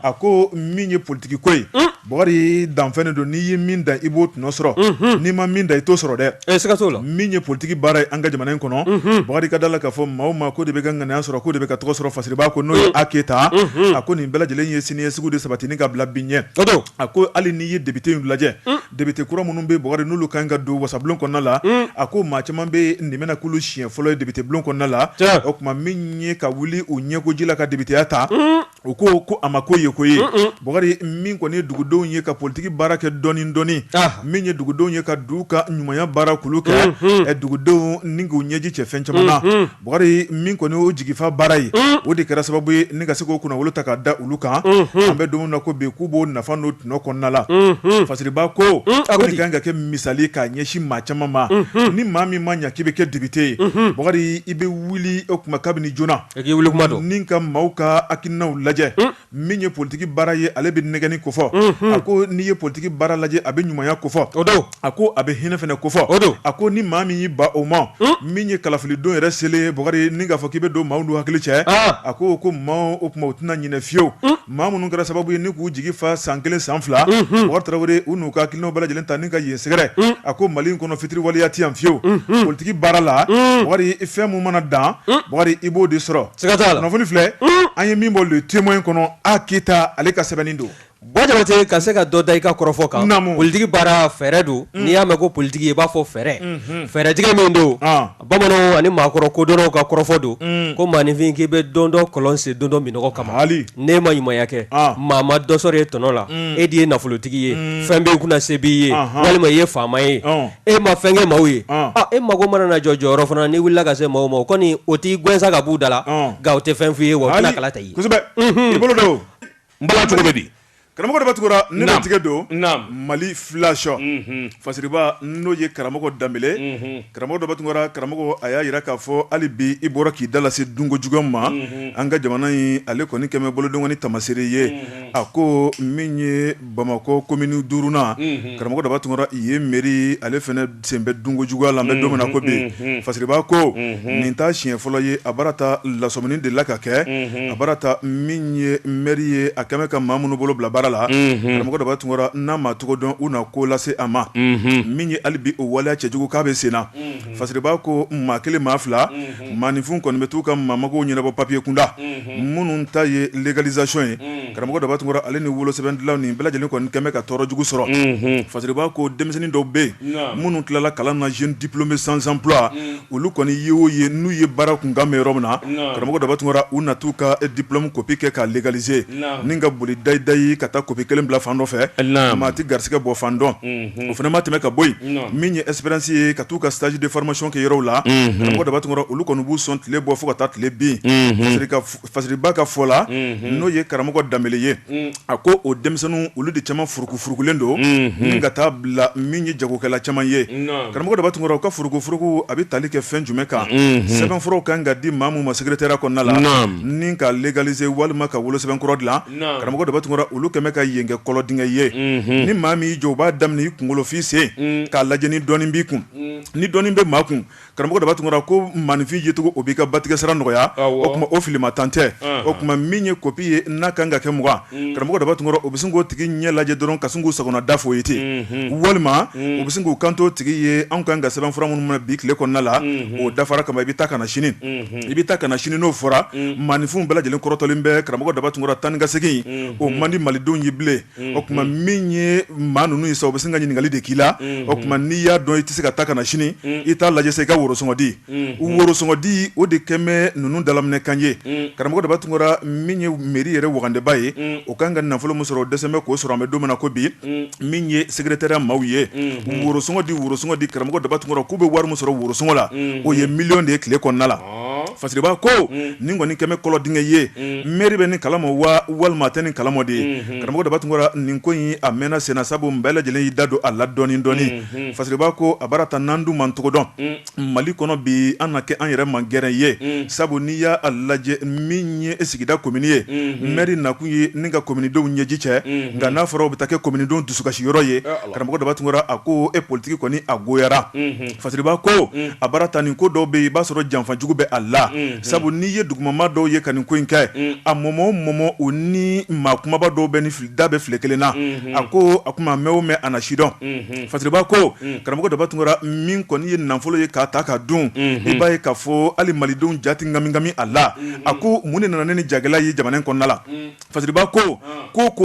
a ko min ye politique ko ye Bokari danfɛn don n'i ye min da i b'o tɔnɔ sɔrɔ n'i ma min da i t'o sɔrɔ dɛ siga t'o la min ye politique baara ye an ka jamana in kɔnɔ Bokari ka da la k'a fɔ maa o maa ko de bɛ ka ŋaniya sɔrɔ ko de bɛ ka tɔgɔ sɔrɔ fasiriba ko n'o ye A Keyita a ko nin bɛɛ lajɛlen ye siniɲɛsigiw de sabatini ka bila bi ɲɛ a ko hali n'i ye député in lajɛ député kura minnu bɛ Bokari n'olu kan ka don wasabulon kɔnɔna la a ko maa caman bɛ nin bɛna k'olu siɲɛ fɔlɔ ye député bulon kɔnɔna la o tuma min ye ka wuli u ɲɛkoji la ka députéya ta u ko a ma ko ye ko ye Bokari min kɔni ye dugudenw ye ka politique baara kɛ dɔɔni min ye dugudenw ye ka du ka ɲumanya baara kulu kɛ dugudenw ni k'u ɲɛji cɛ fɛn caman na Bokari min kɔni o jigifa baara ye o de kɛra sababu ye ni ka se k'o kunnawolo ta ka da olu kan an bɛ don na ko bi k'u b'o nafa n'o tɔnɔ kɔnɔna la fasiriba ko nin kan ka kɛ misali k'a ɲɛsin maa caman ma ni maa min ma ɲa k'i bɛ kɛ député ye Bokari i bɛ wuli o kuma kabini joona ni ka maaw ka hakilinaw lajɛ min ye politique baara ye ale bɛ nɛgɛni ko fɔ a ko n'i ye politique baara lajɛ a bɛ ɲumanya ko fɔ a ko a bɛ hinɛ fɛnɛ ko fɔ a ko ni maa min y'i ba o ma min ye kalafilidon yɛrɛ selen Bokari ni k'a fɔ k'i bɛ don maaw n'u hakili cɛ a ko maaw o kuma u tɛna ɲinɛ fiyewu maa minnu kɛra sababu ye ni k'u jigi fa san 1 san 2 Bokari Tarawele u n'u ka hakilinaw bɛɛ lajɛlen ta ni ka yen sɛgɛrɛ a ko Mali in kɔnɔ fitiri waleya ti yan fiyewu politique baara la Bokari fɛn mun mana dan Bokari i b'o de sɔrɔ kunnafoni filɛ an ye min bɔ le témoin kɔnɔ A Keyita ale ka sɛbɛnni don Jabate ka se ka dɔ da i ka kɔrɔfɔ kan politique baara fɛɛrɛ don n'i y'a mɛn ko politique i b'a fɔ fɛɛrɛtigɛ min don bamananw ani maakɔrɔ kodɔnnaw ka kɔrɔfɔ don ko maanifin k'i bɛ don dɔ kɔlɔn sen don dɔ minɔgɔ kama n'e ma ɲumanya kɛ maa ma dɔ sɔrɔ e tɔnɔ la e de ye nafolotigi ye fɛn bɛ kunna se b'i ye walima i ye faama ye e ma fɛn kɛ maaw ye e mago mana na jɔ jɔyɔrɔ fana n'i wulila ka se maaw ma o kɔni o t'i gɛnsa ka b'u da la nka o tɛ fɛn f'i ye wa o tɛna kala ta i ye kosɛbɛ i bolo don n bala cogo bɛ di karamɔgɔ de b'a tugura ne na tigɛ don Mali flasho fasiriba n'o ye karamɔgɔ Danbele karamɔgɔ dɔ b'a tugura karamɔgɔ a y'a jira k'a fɔ hali bi i bɔra k'i da lase dunko juguya ma an ka jamana in ale kɔni kɛmɛ bolodengɔni tamasere ye a ko min ye Bamakɔ commune 5nan karamɔgɔ dɔ b'a tugura i ye mairie ale fɛnɛ sen bɛ dunko juguya la an bɛ don min na ko bi fasiriba ko nin t'a siɲɛ fɔlɔ ye a baara ta lasɔmini de la ka kɛ a baara ta min ye mairie ye a kɛmɛ ka maa minnu bolo bila baara la karamɔgɔ dɔ b'a tugura n'a ma tɔgɔ dɔn u na ko lase a ma min ye hali bi o waleya cɛjugu k'a bɛ senna fasiriba ko maa kelen maa fila maanifin kɔni bɛ t'u ka maamagow ɲɛnabɔ papier kunda minnu ta ye légalisation ye karamɔgɔ dɔ b'a tugura ale ni wolosɛbɛn dilaw nin bɛɛ lajɛlen kɔni kɛmɛ ka tɔɔrɔ jugu sɔrɔ fasiriba ko denmisɛnnin dɔw bɛ yen minnu tilala kalan na jeune diplômé sans emploi olu kɔni ye o ye n'u ye baara kunkan mɛn yɔrɔ min na karamɔgɔ dɔ b'a tugura u na t'u ka diplôme copie kɛ k'a légaliser ni ka boli dayidayi ka taa copie kelen bila fan dɔ fɛ maa ti garisɛgɛ bɔ fan dɔn o fana ma tɛmɛ ka bɔ yen min ye espérance ye ka t'u ka stage de formation kɛ yɔrɔw la karamɔgɔ dɔ b'a tugura olu kɔni b'u sɔn tile bɔ fo ka taa tile bin fasiriba ka fɔ la n'o ye karamɔgɔ Danbele ye a ko o denmisɛnninw olu de caman furukufurukulen don ni ka taa bila min ye jagokɛla caman ye karamɔgɔ dɔ b'a tugura u ka furukufuruku a bɛ tali kɛ fɛn jumɛn kan sɛbɛnfuraw kan ka di maa mun ma secrétaire kɔnɔna la ni ka légaliser walima ka wolosɛbɛn kɔrɔ dilan karamɔgɔ dɔ b'a tugura olu kɛmɛ ka yen kɛ kɔlɔ dingɛ ye ni maa min y'i jɔ u b'a daminɛ i kunkolo f'i sen k'a lajɛ ni dɔɔnin b'i kun ni dɔɔnin bɛ maa kun karamɔgɔ dɔ b'a tugura ko maanifin yecogo o b'i ka batigɛ sara nɔgɔya o tuma o filima tan tɛ o tuma min ye copie ye n'a kan ka kɛ 20 karamɔgɔ dɔ b'a tugura o bɛ sin k'o tigi ɲɛ lajɛ dɔrɔn ka sin k'u sagona da fɔ ye ten walima o bɛ sin k'u kanto tigi ye anw kan ka sɛbɛnfura minnu minɛ bi tile kɔnɔna la o dafara kama i bɛ taa ka na sini n'o fɔra maanifinw bɛɛ lajɛlen kɔrɔtɔlen bɛ karamɔgɔ dɔ b'a tugura tan ni ka segin o man di malidenw ye bilen o tuma min ye maa ninnu ye sa o bɛ sin ka ɲininkali de k'i la o tuma n'i y'a dɔn i tɛ se ka taa ka na sini i t'a lajɛ sa i ka worosɔngɔdi worosɔngɔdi o de kɛmɛ ninnu dalaminɛ kan ye karamɔgɔ dɔ b'a tugura min ye mairie yɛrɛ wagandeba ye o kan ka nafolo min sɔrɔ o dɛsɛ bɛ k'o sɔrɔ an bɛ don min na ko bi min ye secrétaire maaw ye worosɔngɔdi karamɔgɔ dɔ b'a tugura k'u bɛ wari min sɔrɔ worosɔngɔ la o ye miliyɔn de ye tile kɔnɔna la fasiriba ko nin kɔni kɛmɛ kɔlɔ dingɛ ye mairie bɛ nin kalama wa walima tɛ nin kalama de ye karamɔgɔ dɔ b'a tugura nin ko in a mɛnna senna sabu bɛɛ lajɛlen y'i da don a la dɔɔni fasiriba ko a baara ta n'an dun man cogo dɔn Mali kɔnɔ bi an na kɛ an yɛrɛ man gɛrɛ ye sabu n'i y'a lajɛ min ye sigida commune ye mairie nakun ye ni ka commune denw ɲɛji cɛ nka n'a fɔra o bɛ taa kɛ commune denw dusukasi yɔrɔ ye karamɔgɔ dɔ b'a tugura a ko politique kɔni a goyara fasiriba ko a baara ta nin ko dɔw bɛ yen i b'a sɔrɔ janfa jugu bɛ a la la sabu n'i ye dugumama dɔw ye ka nin ko in kɛ a mɔmɔ o ni maa kumaba dɔw bɛ ni da bɛ file kelen na a ko a kuma mɛ o mɛn a na sidɔn fasiriba ko karamɔgɔ Daba Tunkara min kɔni ye nafolo ye k'a ta ka dun i b'a ye k'a fɔ hali malidenw jati ngami a la a ko mun de nana ne ni jagɛla ye jamana in kɔnɔna la fasiriba ko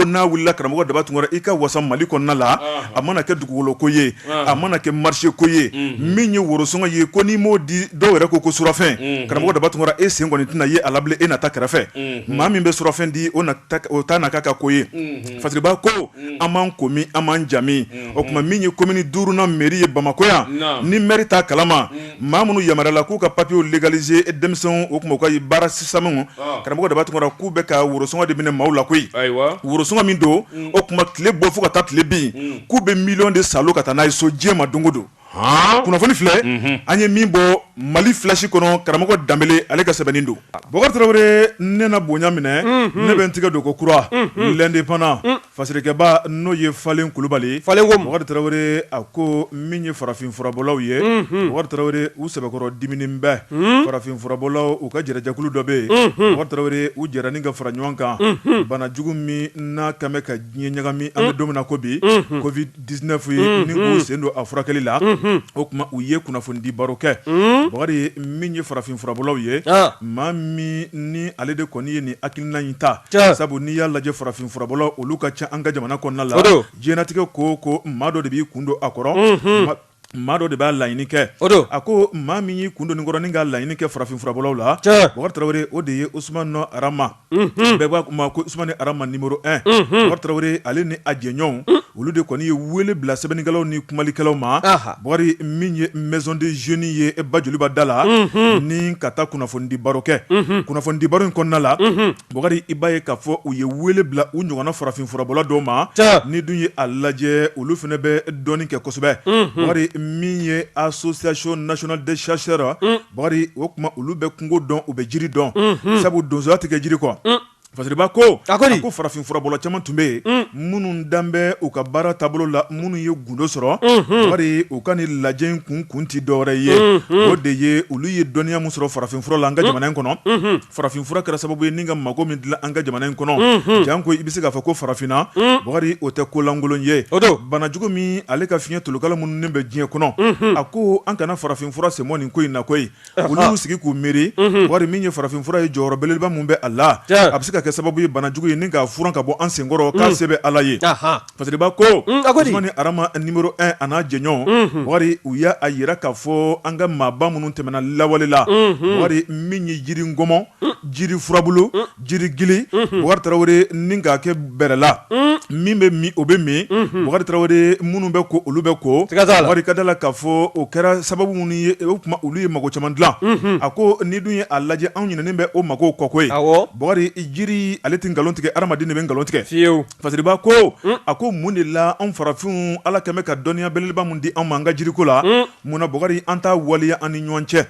n'a wulila karamɔgɔ Daba Tunkara i ka wasa Mali kɔnɔna la a mana kɛ dugukolo ko ye a mana kɛ marché ko ye min ye worosɔngɔ ye ko n'i m'o di dɔw yɛrɛ ko surafɛn karamɔgɔ Daba Tunkara e sen kɔni tɛna ye a la bilen e na ta kɛrɛfɛ maa min bɛ surafɛn di o t'a na k'a ka ko ye fasiriba ko an m'an komi an m'an jami o tuma min ye commune 5nan mairie ye Bamakɔ yan ni maire t'a kalama maa minnu yamaruyala k'u ka papiers légaliser denmisɛnw o tuma u ka baara sisanw karamɔgɔ Daba Tunkara k'u bɛ ka worosɔngɔ de minɛ maaw la koyi worosɔngɔ min don o tuma tile bɔ fo ka taa tile bin k'u bɛ miliyɔn de salo ka taa n'a ye so diɲɛ ma don o don kunnafoni filɛ an ye min bɔ Mali flash kɔnɔ karamɔgɔ Danbele ale ka sɛbɛnnin don Bɔkari Tarawele ne na bonya minɛ ne bɛ n tigɛ don ko kura l'indépendant fasirikɛba n'o ye Falen Kulubali Bɔkari Tarawele a ko min ye farafin furabɔlaw ye Bɔkari Tarawele u sɛbɛkɔrɔ diminen bɛ farafin furabɔlaw u ka jɛrɛjɛkulu dɔ bɛ yen Bɔkari Tarawele u jɛra ni ka fara ɲɔgɔn kan bana jugu min n'a kan bɛ ka diɲɛ ɲagami an bɛ don min na ko bi Covid 19 ye ni k'u sen don a furakɛli la o kuma u ye kunnafoni di baro kɛ Bɔkari min ye farafin furabɔlaw ye maa min ni ale de kɔni ye nin hakilina in ta sabu n'i y'a lajɛ farafin furabɔlaw olu ka ca an ka jamana kɔnɔna la diɲɛlatigɛ ko maa dɔ de b'i kun don a kɔrɔ maa dɔ de b'a laɲini kɛ a ko maa min y'i kun don nin kɔrɔ ni ka laɲini kɛ farafin furabɔlaw la Bɔkari Tarawele o de ye Usumani Arama bɛɛ b'a ma ko Usumani Arama numéro 1 Bɔkari Tarawele ale ni a jɛɲɔgɔnw olu de kɔni ye wele bila sɛbɛnnikɛlaw ni kumalikɛlaw ma Bɔkari min ye maison de jeunes ye Bajoliba da la ni ka taa kunnafoni di baro kɛ kunnafoni di baro in kɔnɔna la Bɔkari i b'a ye k'a fɔ u ye wele bila u ɲɔgɔnna farafin furabɔla dɔw ma ni dun ye a lajɛ olu fana bɛ dɔɔnin kɛ kosɛbɛ Bɔkari min ye association nationale des chercheurs Bɔkari o kuma olu bɛ kungo dɔn u bɛ jiri dɔn sabu donsoya tɛ kɛ jiri kɔ fasiriba ko a ko farafin furabɔla caman tun bɛ yen minnu danbɛ u ka baara taabolo la minnu ye gundo sɔrɔ Bɔkari u ka ni lajɛ in kun ti dɔwɛrɛ ye o de ye olu ye dɔnniya min sɔrɔ farafin fura la an ka jamana in kɔnɔ farafin fura kɛra sababu ye ni ka mago min dilan an ka jamana in kɔnɔ jan ko i bɛ se k'a fɔ ko farafinna Bɔkari o tɛ ko lankolon ye bana jugu min ale ka fiɲɛ tolokala minnu bɛ diɲɛ kɔnɔ a ko an kana farafin fura sɛmɔ nin ko in na koyi olu sigi k'u miiri Bɔkari min ye farafin fura ye jɔyɔrɔ belebeleba mun bɛ a la a bɛ se ka kɛ sababu ye bana jugu ye ni k'a furan ka bɔ an senkɔrɔ k'a se bɛ Ala ye fasiriba ko Usumani Arama numéro 1 a n'a jɛɲɔgɔn Bɔkari u y'a yira k'a fɔ an ka maaba minnu tɛmɛna lawale la Bɔkari min ye jiri ngɔmɔ jiri furabulu jiri gili Bɔkari Tarawele ni k'a kɛ bɛrɛla min bɛ min o bɛ min Bɔkari Tarawele minnu bɛ ko olu bɛ ko Bɔkari ka da la k'a fɔ o kɛra sababu minnu ye o kuma olu ye mago caman dilan a ko ni dun ye a lajɛ anw ɲinɛnen bɛ o mago kɔ koyi Bɔkari jiri ale tɛ nkalon tigɛ adamaden de bɛ nkalon tigɛ fasiriba ko a ko mun de la anw farafinw Ala kɛmɛ ka dɔnniya belebeleba mun di anw ma an ka jiriko la mun na Bɔkari an t'a waleya an ni ɲɔgɔn cɛ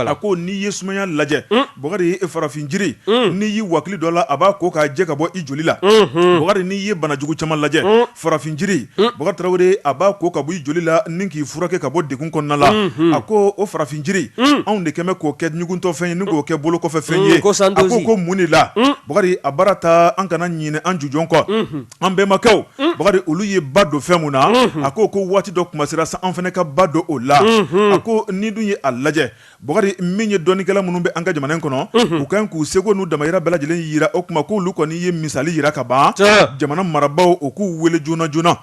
a ko n'i ye sumaya lajɛ Bɔkari farafin jiri n'i y'i wakili dɔ la a b'a ko k'a jɛ ka bɔ i joli la Bɔkari n'i ye banajugu caman lajɛ farafin jiri Bɔkari Tarawele a b'a ko ka bɔ i joli la ni k'i furakɛ ka bɔ degun kɔnɔna la a ko o farafin jiri anw de kɛmɛ k'o kɛ ɲugutɔ fɛn ye ni k'o kɛ bolo kɔfɛ fɛn ye a ko mun de la Bɔkari a baara ta an kana ɲinɛ an jujɔn kɔ an bɛnbakɛw Bɔkari olu ye ba don fɛn mun na a ko waati dɔ kuma sera sa an fana ka ba don o la a ko ni dun ye a lajɛ Bɔkari min ye dɔnnikɛla minnu bɛ an ka jamana in kɔnɔ u kan k'u seko n'u damayira bɛɛ lajɛlen yira o kuma k'olu kɔni ye misali yira ka ban jamana marabaw o k'u wele joona joona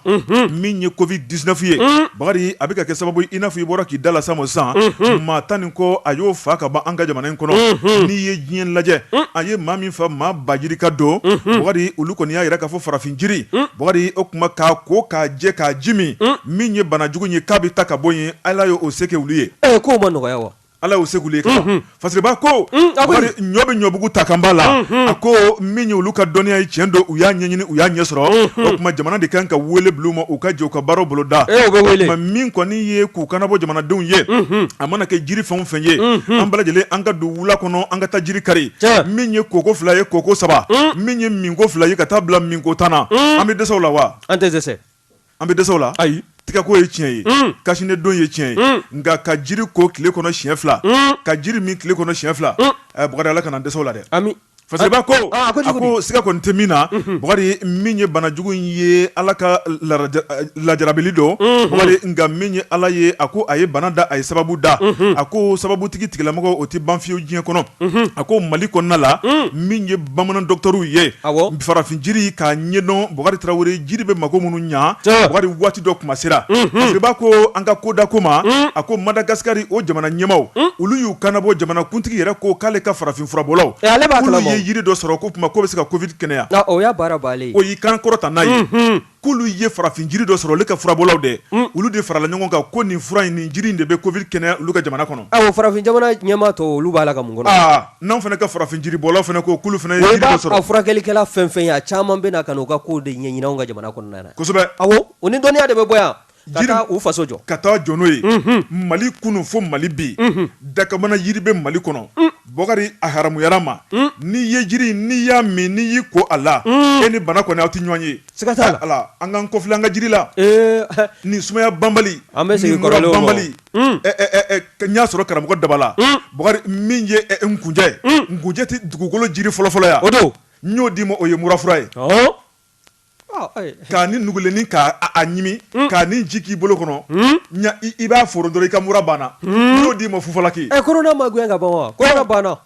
min ye Covid 19 ye Bɔkari a bɛ ka kɛ sababu i n'a fɔ i bɔra k'i da la sa mo sisan maa tan nin kɔ a y'o fa ka ban an ka jamana in kɔnɔ n'i ye diɲɛ lajɛ a ye maa min fa maa bajiri ka don Bɔkari olu kɔni y'a yira k'a fɔ farafin jiri Bɔkari o kuma k'a ko k'a jɛ k'a ji min ye banajugu ye k'a bɛ ta ka bɔ yen Ala y'o se kɛ olu ye k'o ma nɔgɔya wa Ala y'o se k'olu ye fasiriba ko Bɔkari ɲɔ bɛ ɲɔbugu ta kan b'a la a ko min ye olu ka dɔnniya ye tiɲɛ don u y'a ɲɛɲini u y'a ɲɛ sɔrɔ o kuma jamana de kan ka wele bila u ma u ka jɛ u ka baaraw boloda o kuma min kɔni ye k'u kana bɔ jamanadenw ye a mana kɛ jiri fɛn o fɛn ye an bɛɛ lajɛlen an ka don wula kɔnɔ an ka taa jiri kari min ye koko 2 ye koko 3 min ye minko 2 ye ka taa bila minko 10 na an bɛ dɛsɛ o la wa an tɛ dɛsɛ an bɛ dɛsɛ o la ayi tigako ye tiɲɛ ye kasine don ye tiɲɛ ye nka ka jiri ko tile kɔnɔ siɲɛ 2 ka jiri min tile kɔnɔ siɲɛ 2 Bakari Ala kana dɛsɛ o la dɛ Fasiriba ko a ko siga kɔni tɛ min na Bakari min ye banajugu ye Ala ka lajarabili dɔ Bakari nka min ye Ala ye a ko a ye bana da a ye sababu da a ko sababu tigi tigilamɔgɔ o tɛ ban fiyewu diɲɛ kɔnɔ a ko Mali kɔnɔna la min ye bamanan docteurw ye farafin jiri k'a ɲɛdɔn Bakari Tarawele jiri bɛ mako minnu ɲa Bakari waati dɔ kuma sera Fasiriba ko an ka koda ko ma a ko Madagasikari o jamana ɲɛmaw olu y'u kanabɔ jamana kuntigi yɛrɛ ko k'ale ka farafin furabɔlaw ye yiri dɔ sɔrɔ ko kuma ko bɛ se ka Covid kɛnɛya o y'a baara baalen o y'i kan kɔrɔta n'a ye k'olu ye farafin jiri dɔ sɔrɔ olu ka furabɔlaw dɛ olu de farala ɲɔgɔn kan ko nin fura in nin jiri in de bɛ Covid kɛnɛya olu ka jamana kɔnɔ farafin jamana ɲɛmaa tɔ olu b'a la ka mun kɔnɔ n'anw fana ka farafin jiri bɔlaw fana ko k'olu fana ye jiri dɔ sɔrɔ a furakɛlikɛla fɛn fɛn ye a caman bɛ na ka n'u ka kow de ɲɛɲini anw ka jamana kɔnɔna na kosɛbɛ o ni dɔnniya de bɛ bɔ yan ka taa u faso jɔ ka taa jɔ n'o ye Mali kunu fo Mali bi dakamana yiri bɛ Mali kɔnɔ Bakari a haramuyara ma n'i ye jiri n'i y'a min n'i y'i ko a la e ni bana kɔni aw tɛ ɲɔgɔn ye siga t'a la ala an k'an kɔfilɛ an ka jiri la nin sumaya banbali an bɛ segin kɔrɔlenw ma banbali n y'a sɔrɔ karamɔgɔ Dabala Bakari min ye nkunjɛ tɛ dugukolo jiri fɔlɔfɔlɔ ya o don n y'o di ma o ye murafura ye k'a ni nugulenni k'a ɲimi k'a ni ji k'i bolo kɔnɔ i b'a foro dɔrɔn i ka mura banna n y'o di ma fufalaki corona ma gɛn ka ban wa corona banna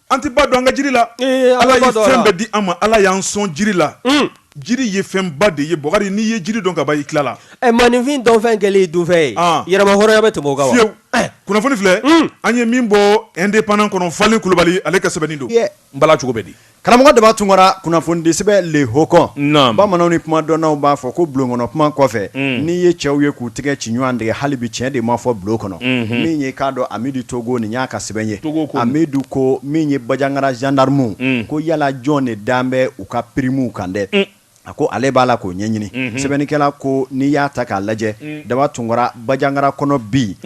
an tɛ ba don an ka jiri la Ala ye fɛn bɛɛ di an ma Ala y'an sɔn jiri la jiri ye fɛnba de ye Bakari n'i ye jiri dɔn ka ban i tilala maninfin dɔnfɛn kɛlen dunfɛn ye yɛrɛma hɔrɔnya bɛ tɛmɛ o kan wa fiyewu kunnafoni filɛ an ye min bɔ indépendant kɔnɔ Falen Kulubali ale ka sɛbɛnni don n bala cogo bɛ di karamɔgɔ Daba Tunkara kunnafoni di sɛbɛn Le Haut bamananw ni kuma dɔnnaw b'a fɔ ko bulon kɔnɔ kuma kɔfɛ n'i ye cɛw ye k'u tigɛ ci ɲɔgɔn dege hali bi tiɲɛ de ma fɔ bulon kɔnɔ min ye k'a dɔn Amidu Togo nin y'a ka sɛbɛn ye Amidu ko min ye Bajangara gendarme ko yala jɔn de dan bɛ u ka prime kan dɛ a ko ale b'a la k'o ɲɛɲini sɛbɛnnikɛla ko n'i y'a ta k'a lajɛ Daba Tunkara Bajangara kɔnɔ bi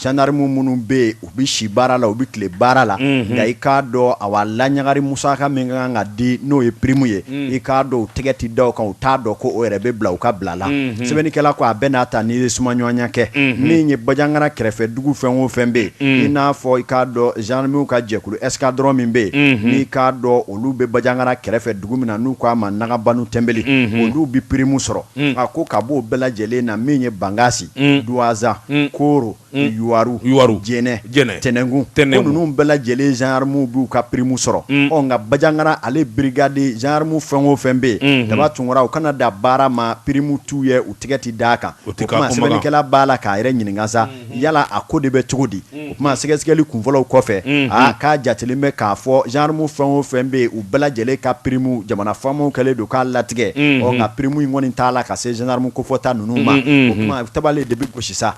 gendarme minnu bɛ yen u bɛ si baara la u bɛ tile baara la nka i k'a dɔn a wa laɲagari musaka min kan ka di n'o ye prime ye i k'a dɔn u tɛgɛ tɛ da o kan u t'a dɔn ko o yɛrɛ bɛ bila u ka bila la sɛbɛnnikɛla ko a bɛ n'a ta n'i ye sumaɲɔgɔnya kɛ min ye Bajangara kɛrɛfɛ dugu fɛn o fɛn bɛ yen i n'a fɔ i k'a dɔn gendarmew ka jɛkulu escadron min bɛ yen n'i k'a dɔn olu bɛ Bajangara kɛrɛfɛ dugu min na n'u k'a ma Nagabanu Tɛnbeli olu bi prime sɔrɔ a ko ka b'o bɛɛ lajɛlen na min ye Bangasi Duwaza Koro Yuwaru Jɛnɛ Tɛnɛngun ko ninnu bɛɛ lajɛlen gendarmew b'u ka prime sɔrɔ nka Bajangara ale brigade gendarmew fɛn o fɛn bɛ yen Daba Tunkara u kana da baara ma prime t'u ye u tɛgɛ tɛ d'a kan o kuma sɛbɛnnikɛla b'a la k'a yɛrɛ ɲininka sa yala a ko de bɛ cogo di o kuma sɛgɛsɛgɛli kunfɔlɔw kɔfɛ k'a jatelen bɛ k'a fɔ gendarmew fɛn o fɛn bɛ yen u bɛɛ lajɛlen ka prime jamana faamaw kɛlen don k'a latigɛ nka prime in kɔni t'a la ka se gendarme kofɔta ninnu ma o kuma tabale de bɛ gosi sa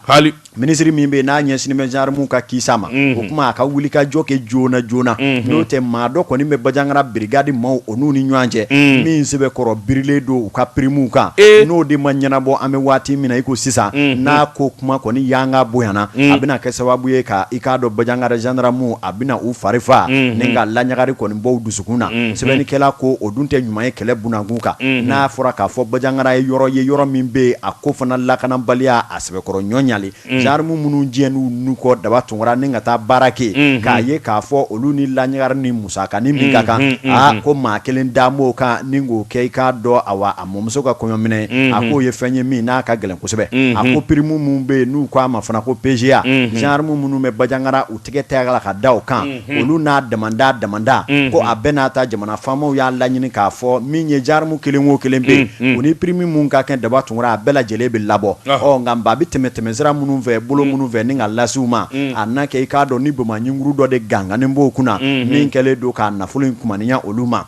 ministre min bɛ yen n'a ɲɛsinnen bɛ gendarmew ka kisa ma o kuma a ka wuli ka jɔ kɛ joona joona n'o tɛ maa dɔ kɔni bɛ Bajangara brigade maaw o n'u ni ɲɔgɔn cɛ min sɛbɛkɔrɔ birilen don u ka prime kan n'o de ma ɲɛnabɔ an bɛ waati min na i ko sisan n'a ko kuma kɔni yanga bonyana a bɛna kɛ sababu ye ka i k'a dɔn Bajangara gendarmew a bɛna u fari fa ni ka laɲagari kɔni bɔ u dusukun na sɛbɛnnikɛla ko o dun tɛ ɲuman ye kɛlɛ bunakun kan n'a fɔra k'a fɔ Bajangara ye yɔrɔ min bɛ yen a ko fana lakanabaliya a sɛbɛkɔrɔ ɲɔɲali gendarme minnu jɛn'u nu kɔ Daba Tunkara ni ka taa baara kɛ k'a ye k'a fɔ olu ni laɲagari ni musakanin min ka kan ko maa kelen d'amo kan ni k'o kɛ i k'a dɔn a mɔmuso ka kɔɲɔminɛ a k'o ye fɛn ye min n'a ka gɛlɛn kosɛbɛ a ko prime minnu bɛ yen n'u k'a ma fana ko PGA gendarme minnu bɛ Bajangara u tɛgɛ tɛ la ka da o kan olu n'a damanda ko a bɛɛ n'a ta jamana faamaw y'a laɲini k'a fɔ min ye gendarme kelen o kelen bɛ yen u ni prime mun ka kɛ Daba Tunkara a bɛɛ lajɛlen bɛ labɔ nka a bɛ tɛmɛ sira minnu fɛ bolo minnu fɛ ni ka lasiw ma a na kɛ i k'a dɔn ni bamaɲinkuru dɔ de gangannen b'o kunna min kɛlen don k'a nafolo in kumaniya olu ma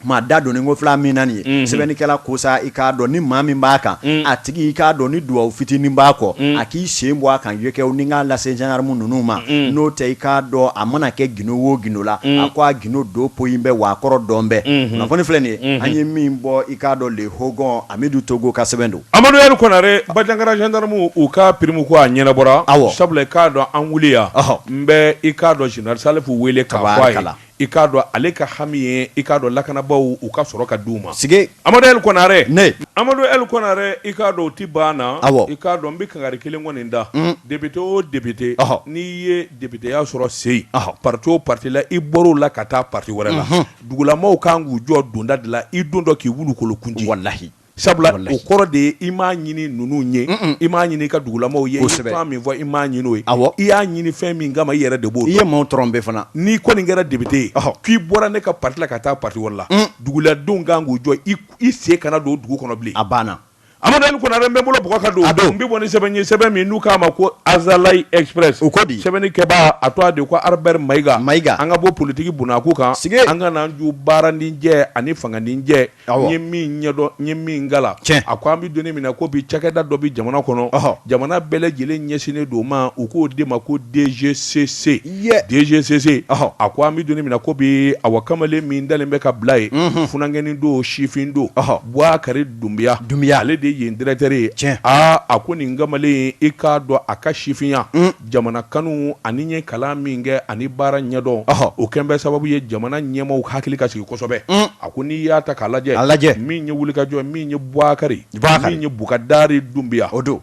maa da doni ko fila min na nin ye sɛbɛnnikɛla ko sa i k'a dɔn ni maa min b'a kan a tigi i k'a dɔn ni duwawu fitinin b'a kɔ a k'i sen bɔ a kan yɛkɛw ni k'a lase gendarme ninnu ma n'o tɛ i k'a dɔn a mana kɛ gindo o gindo la a ko a gindo do poyin bɛ wa a kɔrɔ dɔn bɛɛ kunnafoni filɛ nin ye an ye min bɔ i k'a dɔn Le Haut Amidu Togo ka sɛbɛn don Amadu Yari Konare Bajangara gendarme u ka prime ko a ɲɛnabɔra sabula i k'a dɔn an wuli yan n bɛ i k'a dɔn général Salifu wele k'a fɔ a ye i k'a dɔn ale ka hami ye i k'a dɔn lakanabaw u ka sɔrɔ ka d'u ma sige Amadu El Konare ne Amadu El Konare i k'a dɔn o ti ban na awɔ i k'a dɔn n bɛ kangari kelen kɔni da député o député n'i ye députéya sɔrɔ seyi parti o parti la i bɔr'o la ka taa parti wɛrɛ la dugulamaw kan k'u jɔ donda de la i don dɔ k'i wulu kolo kunji wallahi sabula o kɔrɔ de ye i m'a ɲini ninnu ye i m'a ɲini i ka dugulamaw ye i fɛn min fɔ i m'a ɲini o ye i y'a ɲini fɛn min kama i yɛrɛ de b'o dɔn i ye maaw tromper fana n'i kɔni kɛra député ye k'i bɔra ne ka parti la ka taa parti wɛrɛ la duguladenw kan k'u jɔ i sen kana don o dugu kɔnɔ bilen a banna Amadu El Konare n bɛ bolo bɔgɔ ka don n bɛ bɔ ni sɛbɛn ye sɛbɛn min n'u k'a ma ko Azalaï Express o ko di sɛbɛnni kɛbaa a tɔgɔ de ko Albert Mayiga an ka bɔ politique bunakun kan an ka n'an ju baaradinjɛ ani fangadinjɛ n ye min ɲɛdɔn n ye min gala a ko an bɛ donni min na ko bi cakɛda dɔ bɛ jamana kɔnɔ jamana bɛɛ lajɛlen ɲɛsinnen don ma u k'o de ma ko DGCC DGCC a ko an bɛ donni min na ko bi awa kamalen min dalen bɛ ka bila ye funankɛnin don sifin don Buakari Dumbuya ale de yen directeur ye a ko nin kamalen i k'a dɔn a ka sifinya jamana kanu ani ɲɛ kalan min kɛ ani baara ɲɛdɔn o kɛn bɛ sababu ye jamana ɲɛmaw hakili ka sigi kosɛbɛ a ko n'i y'a ta k'a lajɛ min ye wulikajɔ min ye Buakari min ye Bukadari Dumbuya o don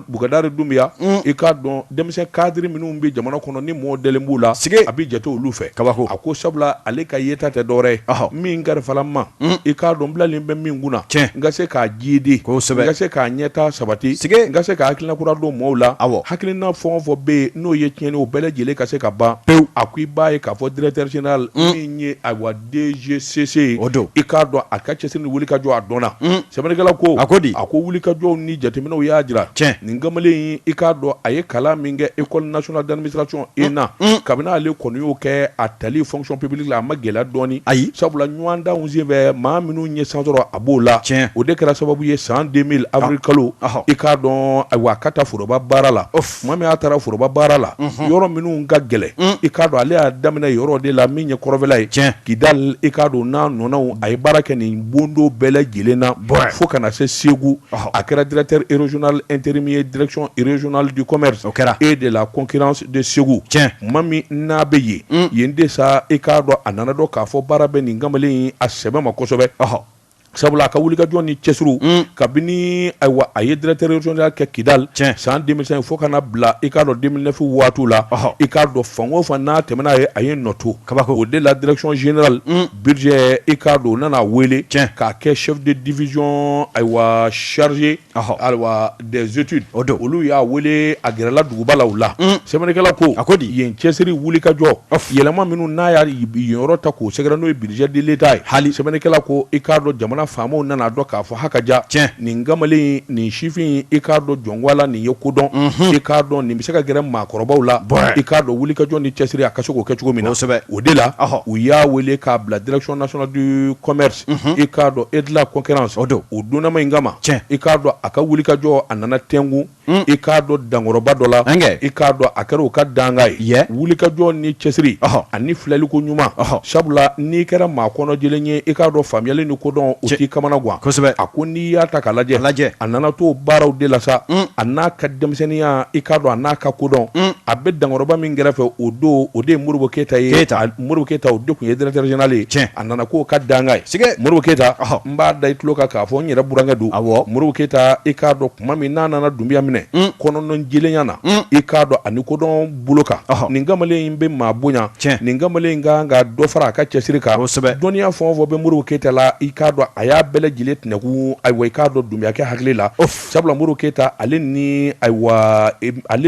Bukadari Dumbuya i k'a dɔn denmisɛn cadre minnu bɛ jamana kɔnɔ ni mɔɔ dɛlen b'u la a bɛ jate olu fɛ kabako a ko sabula ale ka yeta tɛ dɔwɛrɛ ye min kalifa ma i k'a dɔn bilalen bɛ min kunna n ka se k'a jiidi n ka se k'a ɲɛta sabati n ka se ka hakilina kura don mɔɔw la hakilina fɛn o fɛn bɛ yen n'o ye tiɲɛni o bɛɛ lajɛlen ka se ka ban pewu a ko i b'a ye k'a fɔ directeur général min ye ayiwa DGCC o don i k'a dɔn a ka cɛsiri ni wulikajɔ a dɔnna sɛbɛnnikɛla ko a ko wulikajɔw ni jateminɛw y'a jira nin kamalen i k'a dɔn a ye kalan min kɛ école nationale d'administration ENA kabini ale kɔni y'o kɛ a tali fonction publique la a ma gɛlɛya dɔɔni ayi sabula ɲɔgɔn dan senfɛ maa minnu ye san sɔrɔ a b'o la o de kɛra sababu ye san 2000 avril kalo i k'a dɔn ayiwa a ka taa foroba baara la tuma min a taara foroba baara la yɔrɔ minnu ka gɛlɛn i k'a dɔn ale y'a daminɛ yɔrɔ de la min ye kɔrɔfɛla ye Kidal i k'a dɔn n'a nɔnaw a ye baara kɛ nin bondo bɛɛ lajɛlen na fo ka na se Segu a kɛra directeur régional intérimaire direction régionale du commerce et de la concurrence de Segu tuma min n'a bɛ yen yen de sa i k'a dɔn a nana dɔn k'a fɔ baara bɛ nin kamalen a sɛbɛn ma kosɛbɛ sabula a ka wulikajɔ ni cɛsiriw kabini ayiwa a ye directeur régional kɛ Kidal san 2005 fo kana bila i k'a dɔn 2009 waatiw la i k'a dɔn fan o fan n'a tɛmɛna a ye nɔ to o de la direction générale budget i k'a dɔn o nana wele k'a kɛ chef de division ayiwa chargé ayiwa des études olu y'a wele a gɛrɛla duguba la o la sɛbɛnnikɛla ko yen cɛsiri wulikajɔ yɛlɛma minnu n'a y'a yen yɔrɔ ta k'o sɛgɛrɛ n'o ye budget de l'État ye hali sɛbɛnnikɛla ko i k'a dɔn jamana faamaw nana dɔn k'a fɔ hakaja nin kamalen nin sifin i k'a dɔn jɔnwala nin ye kodɔn i k'a dɔn nin bɛ se ka gɛrɛ maakɔrɔbaw la i k'a dɔn wulikajɔ ni cɛsiri a ka se k'o kɛ cogo min na o de la u y'a wele k'a bila direction nationale du commerce i k'a dɔn et de la concurrence o donnama in kama i k'a dɔn a ka wulikajɔ a nana tɛngun i k'a dɔn dankɔrɔba dɔ la i k'a dɔn a kɛra o ka danga ye wulikajɔ ni cɛsiri ani filɛliko ɲuman sabula n'i kɛra maa kɔnɔjɛlen ye i k'a dɔn faamuyali ni kodɔn o t'i kamana gan a ko n'i y'a ta k'a lajɛ a nana to baaraw de la sa a n'a ka denmisɛnninya i k'a dɔn a n'a ka kodɔn a bɛ dankɔrɔba min kɛrɛfɛ o don o de ye Modibo Keyita ye Modibo Keyita o de tun ye directeur général ye a nana k'o ka danga ye Modibo Keyita n b'a da i tulo kan k'a fɔ n yɛrɛ burankɛ don Modibo Keyita i k'a dɔn tuma min n'a nana Dunbiya minɛ kɔnɔnɔ jɛlenya na i k'a dɔn ani kodɔn bolo kan nin kamalen in bɛ maa bonya nin kamalen in kan ka dɔ fara a ka cɛsiri kan dɔnniya fɛn o fɛn bɛ Modibo Keyita la i k'a dɔn a y'a bɛɛ lajɛlen tɛnɛkun ayiwa i k'a dɔn Dunbiyakɛ hakili la sabula Modibo Keyita ale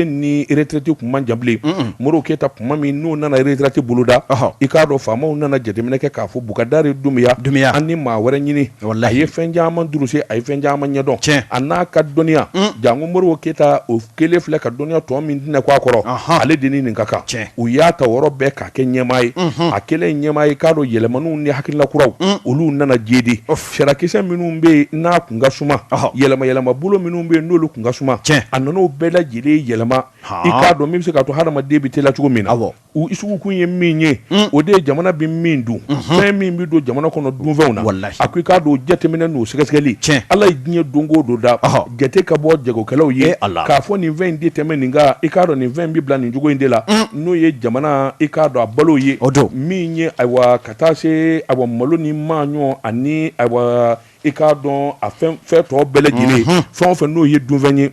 ni retraité kun man jan bilen Modibo Keyita tuma min n'o nana retraité boloda i k'a dɔn faamaw nana jateminɛ kɛ k'a fɔ Bukadari Dumbuya an ni maa wɛrɛ ɲini a ye fɛn caman duruse a ye fɛn caman ɲɛdɔn a n'a ka dɔnniya jango Modibo Keyita o kelen filɛ ka dɔnniya tɔ min tɛnɛ kɔ a kɔrɔ ale de ni nin ka kan u y'a ta yɔrɔ bɛɛ k'a kɛ ɲɛmaa ye a kelen ɲɛmaa ye k'a dɔn yɛlɛmaniw ni hakilina kuraw olu nana jeedi sarakisɛ minnu bɛ n'a kun ka suma yɛlɛma bolo minnu bɛ n'olu kun ka suma a nana o bɛɛ lajɛlen yɛlɛma i k'a dɔn min bɛ se k'a to hadamaden bɛ teliya cogo min na u sugu kun ye min ye o de ye jamana bɛ min dun fɛn min bɛ don jamana kɔnɔ dunfɛnw na a ko i k'a dɔn jateminɛ n'o sɛgɛsɛgɛli Ala ye diɲɛ don o don da jate ka bɔ jagokɛlaw ye k'a fɔ nin fɛn in de tɛmɛ nin kan i k'a dɔn nin fɛn bɛ bila nin cogo in de la n'o ye jamana i k'a dɔn a balo ye min ye ayiwa ka taa se ayiwa malo ni maaɲɔ ani ayiwa i k'a dɔn a fɛn tɔ bɛɛ lajɛlen fɛn o fɛn n'o ye dunfɛn ye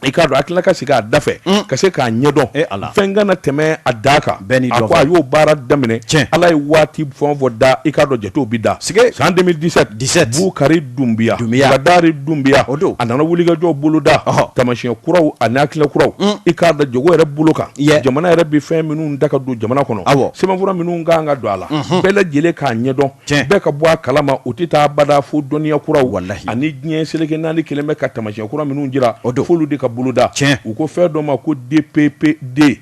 i k'a dɔn a tila ka segin a da fɛ ka se k'a ɲɛdɔn fɛn kana tɛmɛ a da kan a ko a y'o baara daminɛ Ala ye waati fɛn fɔ da i k'a dɔn jatew bi da san 2017 Bukari Dumbiya Badari Dumbiya a nana wulikajɔw bolo da tamasiyɛn kuraw ani hakilina kuraw i k'a dɔn jago yɛrɛ bolo kan jamana yɛrɛ bɛ fɛn minnu da ka don jamana kɔnɔ sɛbɛnfura minnu kan ka don a la bɛɛ lajɛlen k'a ɲɛdɔn bɛɛ ka bɔ a kalama u tɛ taa bada fo dɔnniya kuraw ani diɲɛ seleke naani kelen bɛ ka tamasiyɛn kura minnu jira f'olu de ka boloda u ko fɛn dɔ ma ko DPPD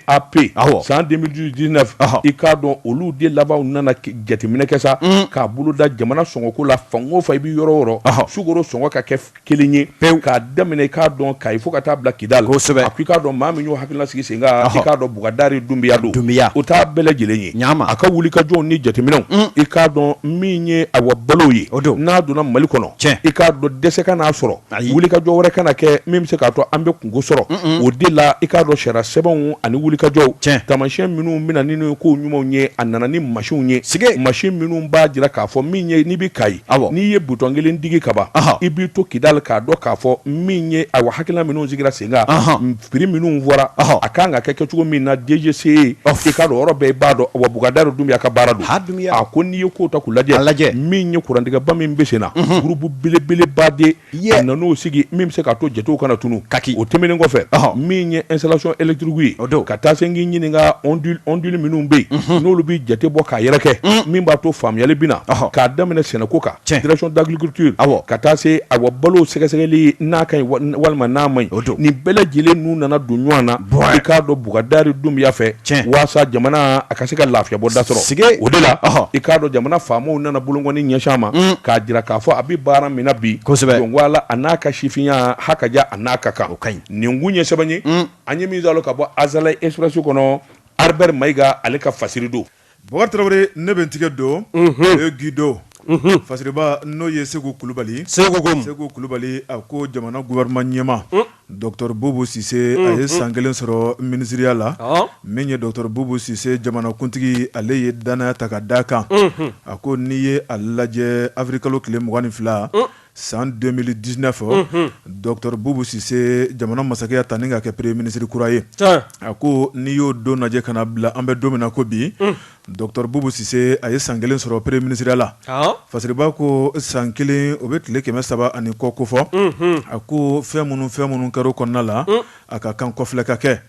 PAP san 2019 i k'a dɔn olu de labanw nana jateminɛ kɛ sa k'a boloda jamana sɔngɔko la fan o fan i bɛ yɔrɔ o yɔrɔ sukoro sɔngɔ ka kɛ kelen ye k'a daminɛ i k'a dɔn Kayi fo ka taa bila Kidali a ko i k'a dɔn maa min y'o hakilina sigi sen kan i k'a dɔn Bukadari Dumbiya don o t'a bɛɛ lajɛlen ye a ka wulikajɔw ni jateminɛw i k'a dɔn min ye awa balo ye n'a donna Mali kɔnɔ i k'a dɔn dɛsɛ ka n'a sɔrɔ wulikajɔ wɛrɛ kana kɛ min bɛ se k'a to an bɛ kungo sɔrɔ o de la i k'a dɔn sariya sɛbɛnw ani wulikajɔw tamasiyɛn minnu bɛna ni ko ɲumanw ye a nana ni machines ye machine minnu b'a jira k'a fɔ min ye n'i bɛ Kayi n'i ye bouton kelen digi ka ban i b'i to Kidali k'a dɔn k'a fɔ min ye awa hakilina minnu sigira sen kan prix minnu fɔra a kan ka kɛ kɛcogo min na DGCE i k'a dɔn yɔrɔ bɛɛ i b'a dɔn wa Bukadari Dumbiya ka baara don a ko n'i ye ko ta k'u lajɛ min ye kurantigɛba min bɛ sen na groupe belebeleba de a nan'o sigi min bɛ se k'a to jatew kana tunu o tɛmɛnen kɔfɛ min ye installation électrique ye ka taa se k'i ɲininka ondule minnu bɛ yen n'olu bɛ jate bɔ k'a yɛrɛ kɛ min b'a to faamuyali bɛ na k'a daminɛ sɛnɛko kan direction d'agriculture ka taa se awa balo sɛgɛsɛgɛli n'a ka ɲi walima n'a ma ɲi nin bɛɛ lajɛlen n'u nana don ɲɔgɔn na i k'a dɔn Bukadari Dumbiya fɛ waasa jamana a ka se ka lafiya bɔ da sɔrɔ o de la i k'a dɔn jamana faamaw nana bolokɔni ɲɛsin a ma k'a jira k'a fɔ a bɛ baara min na bi donc wala a n'a ka sifinya hakaja a n'a ka kan nin kun ye sɛbɛn ye an ye min zalo ka bɔ Azala Express kɔnɔ Albert Mayiga ale ka fasiri don Bukari Tarawele ne bɛ n tigɛ don e Guido fasiriba n'o ye Segu Kulubali a ko jamana gouvernement ɲɛma Dr Bobo Cissé a ye san 1 sɔrɔ ministériya la min ye Dr Bobo Cissé jamanakuntigi ale ye danaya ta ka d'a kan a ko n'i ye a lajɛ avril kalo tile 22 san 2019 Dr Bobo Cissé jamana masakɛya ta ni ka kɛ premier ministre kura ye a ko n'i y'o don lajɛ ka na bila an bɛ don min na ko bi Dr Bobo Cissé a ye san 1 sɔrɔ premier ministre la fasiriba ko san 1 o bɛ tile 300 ani kɔ kofɔ a ko fɛn minnu kɛra o kɔnɔna la a ka kan kɔfilɛ ka kɛ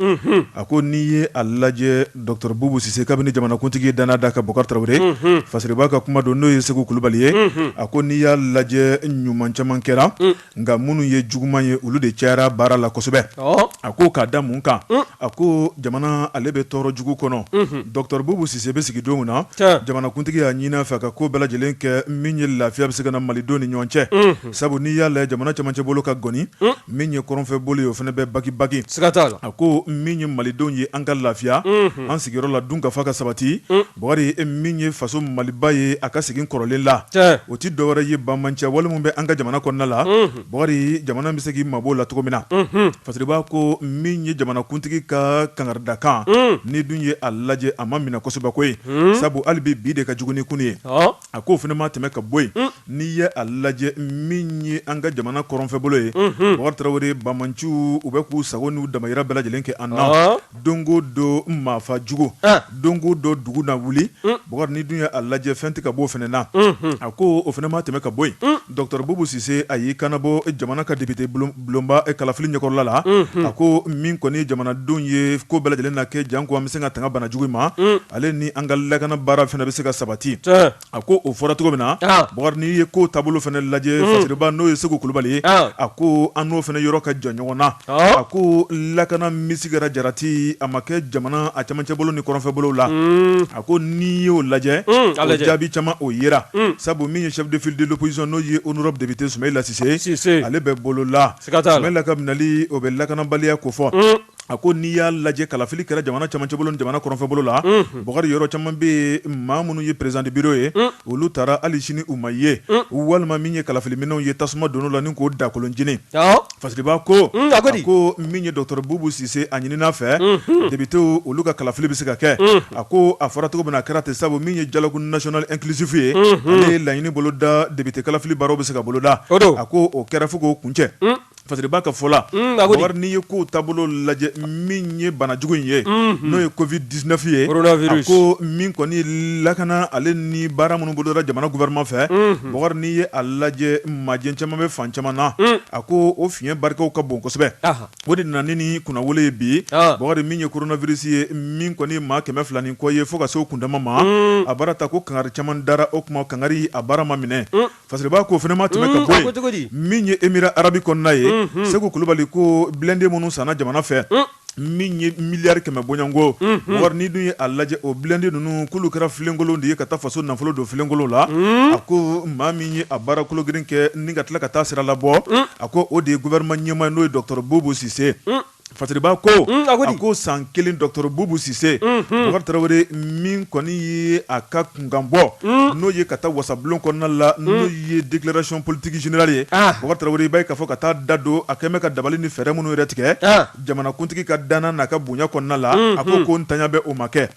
a ko n'i ye a lajɛ Dr Bobo Cissé kabini jamanakuntigi danaya da ka Bukari Tarawele fasiriba ka kuma don n'o ye Segu Kulubali ye a ko n'i y'a lajɛ ɲuman caman kɛra nka minnu ye juguman ye olu de cayara baara la kosɛbɛ a ko k'a da mun kan a ko jamana ale bɛ tɔɔrɔ jugu kɔnɔ Dr Bobo Cissé bɛ sigi don min na jamanakuntigi y'a ɲini a fɛ ka ko bɛɛ lajɛlen kɛ min ye lafiya bɛ se ka na malidenw ni ɲɔgɔn cɛ sabu n'i y'a lajɛ jamana cɛmancɛ bolo ka gɔni min ye kɔrɔnfɛ bolo ye o fana bɛ baki a ko min ye malidenw ye an ka lafiya an sigiyɔrɔ la dun ka fa ka sabati Bukari min ye faso maliba ye a ka segin kɔrɔlen la o tɛ dɔwɛrɛ ye bamancɛ wale min bɛ an ka jamana kɔnɔna la Bukari jamana bɛ se k'i mabɔ la cogo min na fasiriba ko min ye jamanakuntigi ka kangarida kan ni dun ye a lajɛ a ma minɛ kosɛbɛ koyi sabu hali bi de ka jugu ni kun ye a ko fana ma tɛmɛ ka bɔ yen n'i ye a lajɛ min ye an ka jamana kɔrɔnfɛ bolo ye Bukari Tarawele bamanciw u bɛ k'u sago n'u damayira bɛɛ lajɛlen kɛ an na don o don maafa jugu don o don dugu na wuli Bukari ni dun ye a lajɛ fɛn tɛ ka bɔ o fana na a ko o fana ma tɛmɛ ka bɔ yen Dr Bobo Cissé a y'i kanabɔ jamana ka député bulonba kalafili ɲɛkɔrɔla la a ko min kɔni jamanadenw ye ko bɛɛ lajɛlen na kɛ jan ko an bɛ se ka tanga bana jugu ma ale ni an ka lakana baara fana bɛ se ka sabati a ko o fɔra cogo min na Bukari n'i ye ko taabolo fana lajɛ fasiriba n'o ye Segu Kulubali ye a ko an n'o fana yɔrɔ ka jan ɲɔgɔn na a ko lakana misigara jarati a ma kɛ jamana a camancɛ bolo ni kɔrɔnfɛ bolo la a ko n'i y'o lajɛ o jaabi caman o yera sabu min ye chef de file de l'opposition n'o ye honorable député Soumaïla Cissé ale bɛ bolo la Soumaïla ka minɛli o bɛ lakanabaliya ko fɔ a ko n'i y'a lajɛ kalafili kɛra jamana camancɛ bolo ni jamana kɔrɔnfɛ bolo la Bɔkari yɔrɔ caman bɛ yen maa minnu ye président de bureau ye olu taara hali sini u ma ye walima min ye kalafili minɛnw ye tasuma donn'o la ni k'o dakolon jeni Fasiriba ko a ko min ye docteur Boubou Cissé a ɲinina fɛ député olu ka kalafili bɛ se ka kɛ a ko a fɔra cogo min na a kɛra ten sabu min ye dialogue national inclusif ye ale ye laɲini bolo da député kalafili baaraw bɛ se ka bolo da a ko o kɛra fo k'o kuncɛ Fasiriba ka fɔ la Bɔkari n'i ye kow taabolo lajɛ min ye bana jugu in ye n'o ye covid-19 ye a ko min kɔni lakana ale ni baara minnu bolo da jamana gouvernement fɛ Bɔkari n'i ye a lajɛ majɛ caman bɛ fan caman na a ko o fiɲɛ barikaw ka bon kosɛbɛ o de nana ni kunnawolo ye bi Bɔkari min ye coronavirus ye min kɔni maa 200 ni kɔ ye fo ka se o kundama ma a baara ta ko kangari caman dara o kuma kangari a baara ma minɛ Fasiriba ko fɛnɛ ma tɛmɛ ka bɔ yen min ye Émirats Arabes kɔnɔna ye Segu Kulubali ko blindé minnu sanna jamana fɛ min ye miliyari 100 bɔɲanko Bɔkari n'i dun ye a lajɛ o blindé ninnu k'olu kɛra filenkolon de ye ka taa faso nafolo don filenkolon la a ko maa min ye a baara kolo girin kɛ ni ka tila ka taa sira labɔ a ko o de ye gouvernement ɲɛmaa n'o ye docteur Boubou Cissé Fasiriba ko a ko san kelen docteur Boubou Cissé Bɔkari Tarawele min kɔni ye a ka kunkan bɔ n'o ye ka taa wasabulon kɔnɔna la n'o ye déclaration politique générale ye Bɔkari Tarawele i b'a ye k'a fɔ ka taa da don a kɛn bɛ ka dabali ni fɛɛrɛ minnu yɛrɛ tigɛ jamanakuntigi ka danna n'a ka bonya kɔnɔna la a ko ntanya bɛ o ma kɛ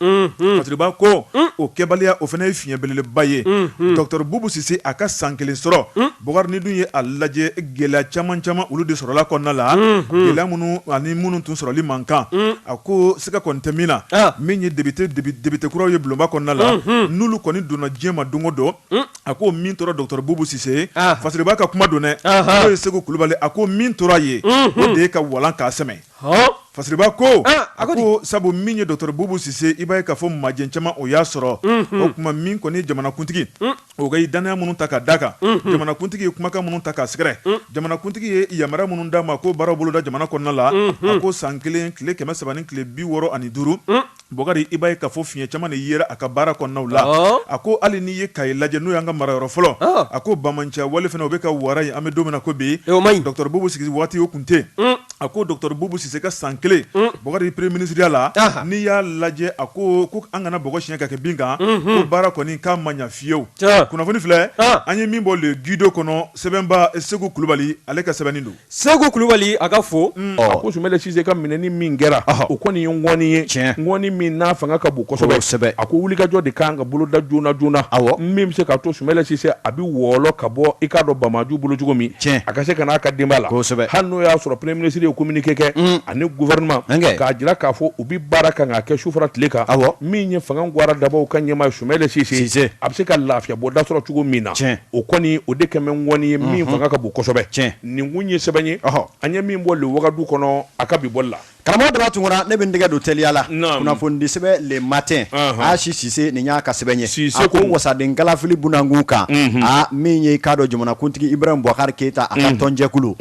Fasiriba ko o kɛbaliya o fana ye fiɲɛ belebeleba ye docteur Boubou Cissé a ka san kelen sɔrɔ Bɔkari ni dun ye a lajɛ gɛlɛya caman olu de sɔrɔla kɔnɔna la gɛlɛya minnu ani minnu tun sɔrɔli man kan a ko siga kɔni tɛ min na min ye député kuraw ye bulonba kɔnɔna la n'olu kɔni donna diɲɛ ma don o don a ko min tora docteur Boubou Cissé Fasiriba ka kuma don dɛ n'o ye Segu Kulubali a ko min tora ye o de ye ka walan k'a sɛmɛ Fasiriba ko a ko sabu min ye docteur Boubou Cissé i b'a ye k'a fɔ majɛ caman o y'a sɔrɔ o kuma min kɔni jamanakuntigi o ka danaya minnu ta ka da kan jamanakuntigi ye kumakan minnu ta k'a sɛgɛrɛ jamanakuntigi ye yamaruya minnu d'a ma ko baaraw bolo da jamana kɔnɔna la a ko san kelen tile 300 ni tile 65 Bɔkari i b'a ye k'a fɔ fiɲɛ caman de yera a ka baara kɔnɔnaw la a ko hali n'i ye Kayi lajɛ n'o y'an ka marayɔrɔ fɔlɔ a ko Bamancia wale fana o bɛ ka wara ye an bɛ don min na ko bi docteur Boubou Cissé waati o kun tɛ a ko docteur Boubou Cissé ka san kelen Bɔkari premier ministre la n'i y'a lajɛ a ko an kana bɔgɔ siɲɛ ka kɛ bin kan ko baara kɔni k'a ma ɲa fiyewu kunnafoni filɛ an ye min bɔ le guido kɔnɔ sɛbɛnba Segu Kulubali ale ka sɛbɛnni don Segu Kulubali a ka fo a ko Soumaïla Cissé ka minɛni min kɛra o kɔni ye ŋɔni ye ŋɔni min n'a fanga ka bon kosɛbɛ a ko wulikajɔ de kan ka bolo da joona min bɛ se ka to Soumaïla Cissé a bɛ wɔɔlɔ ka bɔ i k'a dɔn Bamaju bolo cogo min a ka se ka n'a ka denbaya la hali n'o y'a sɔrɔ premier ministre ye communiqué kɛ ani gouvernement k'a jira k'a fɔ u bɛ baara kan k'a kɛ sufara tile kan min ye fanga guwara dabaw ka ɲɛmaa Soumaïla Cissé a bɛ se ka lafiya bɔ da sɔrɔ cogo min na o kɔni o de kɛn bɛ ŋɔni ye min fanga ka bon kosɛbɛ nin kun ye sɛbɛn ye an ye min bɔ le wagadu kɔnɔ a ka bi bɔli la karamɔgɔ Daba Tunkara ne bɛ n tɛgɛ don teliya la kunnafoni sɛbɛn le matin Ashi Cissé nin y'a ka sɛbɛn ye a ko wasaden kalafili bunakun kan min ye k'a dɔn jamanakuntigi Ibrahim Boubacar Keita a ka tɔnjɛkulu